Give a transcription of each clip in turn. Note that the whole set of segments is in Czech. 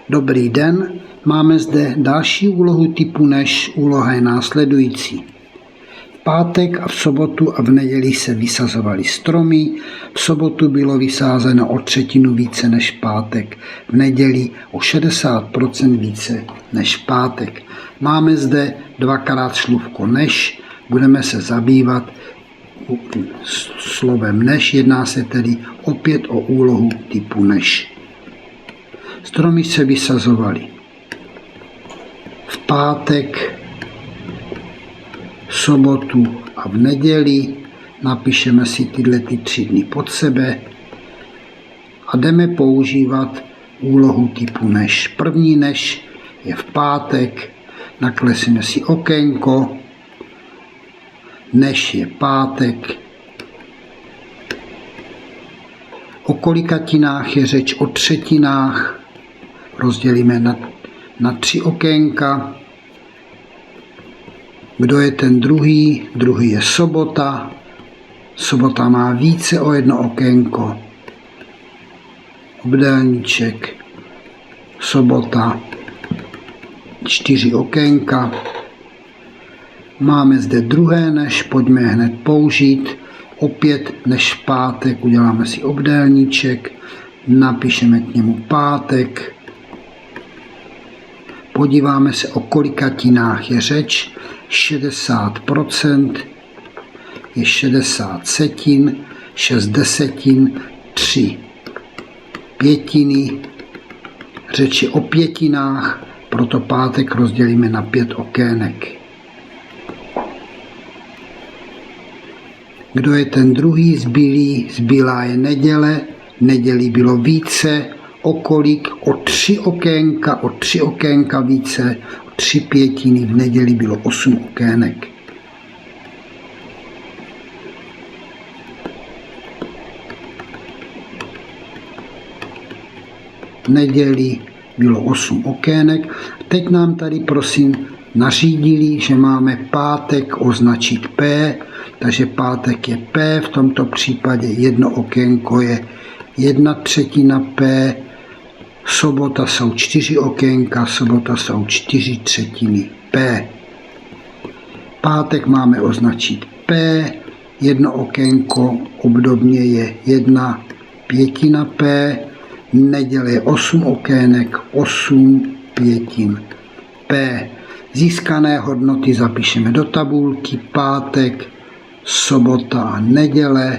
Dobrý den, máme zde další úlohu typu než. Úloha je následující. V pátek a v sobotu a v neděli se vysazovaly stromy, v sobotu bylo vysázeno o 1/3 více než v pátek, v neděli o 60% více než v pátek. Máme zde dvakrát slůvko než, budeme se zabývat slovem než, jedná se tedy opět o úlohu typu než. Stromy se vysazovaly v pátek, v sobotu a v neděli. Napíšeme si tyhle 3 dny pod sebe a jdeme používat úlohu typu než. První než je v pátek, nakreslíme si okénko, než je pátek. O kolikatinách je řeč? O třetinách. Rozdělíme na 3 okénka. Kdo je ten druhý? Druhý je sobota. Sobota má více o 1 okénko. Obdélníček. Sobota 4 okénka. Máme zde druhé než, pojďme hned použít. Opět než v pátek uděláme si obdélníček, napíšeme k němu pátek. Podíváme se, o kolikatinách je řeč. 60% je 60 setin, 6 desetin, 3 pětiny. Řeč je o pětinách, proto pátek rozdělíme na 5 okének. Kdo je ten druhý zbylý? Zbylá je neděle. Neděli bylo více. O kolik? O 3 okénka. O 3 okénka více. O 3 pětiny. V neděli bylo 8 okének. V neděli bylo 8 okének. Teď nám tady prosím nařídili, že máme pátek označit P, takže pátek je P, v tomto případě 1 okénko je 1/3 P, sobota jsou 4 okénka, sobota jsou 4/3 P. Pátek máme označit P, 1 okénko obdobně je 1/5 P, neděle je 8 okének, 8 pětin P. Získané hodnoty zapíšeme do tabulky. Pátek, sobota a neděle.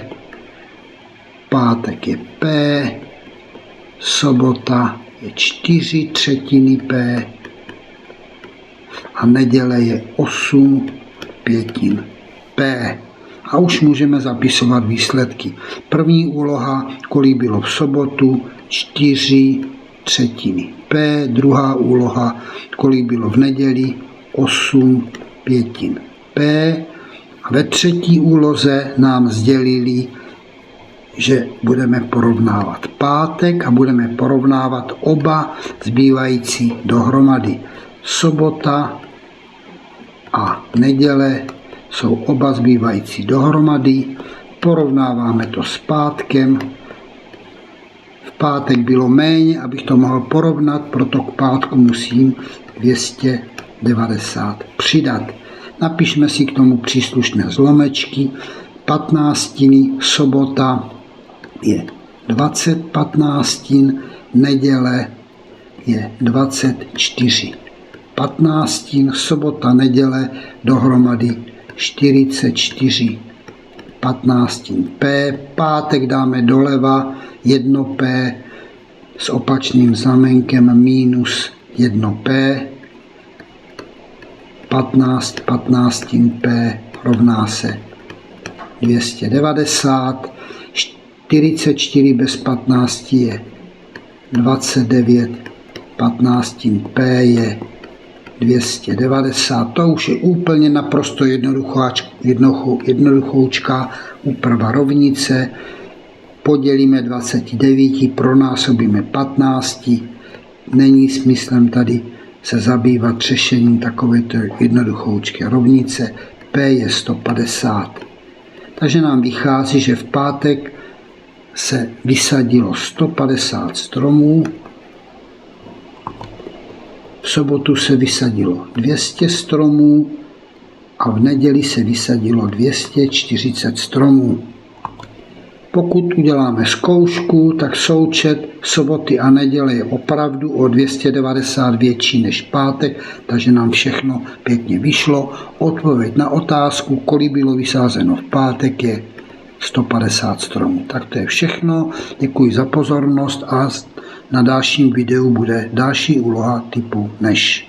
Pátek je P, sobota je 4/3 P a neděle je 8 pětin P. A už můžeme zapisovat výsledky. První úloha, kolik bylo v sobotu, 4/3 P. Druhá úloha, kolik bylo v neděli, 8 pětin P. A ve třetí úloze nám sdělili, že budeme porovnávat pátek a budeme porovnávat oba zbývající dohromady. Sobota a neděle jsou oba zbývající dohromady. Porovnáváme to s pátkem. V pátek bylo méně, abych to mohl porovnat, proto k pátku musím 290 přidat. Napišme si k tomu příslušné zlomečky. 15, sobota je 20 15, neděle je 24 15, sobota, neděle dohromady 44 15 P. Pátek dáme doleva 1 P s opačným znamenkem minus 1 P. 15 15 P rovná se 290. 44 bez 15 je 29. 15 P je 290. To už je úplně naprosto jednoduchoučká úprava rovnice. Podělíme 29, pronásobíme 15. Není smyslem tady se zabývat řešením takovéto jednoduchoučké rovnice. P je 150. Takže nám vychází, že v pátek se vysadilo 150 stromů v sobotu se vysadilo 200 stromů a v neděli se vysadilo 240 stromů. Pokud uděláme zkoušku, tak součet soboty a neděle je opravdu o 290 větší než pátek, takže nám všechno pěkně vyšlo. Odpověď na otázku, kolik bylo vysázeno v pátek, je 150 stromů. Tak to je všechno. Děkuji za pozornost a na dalším videu bude další úloha typu než.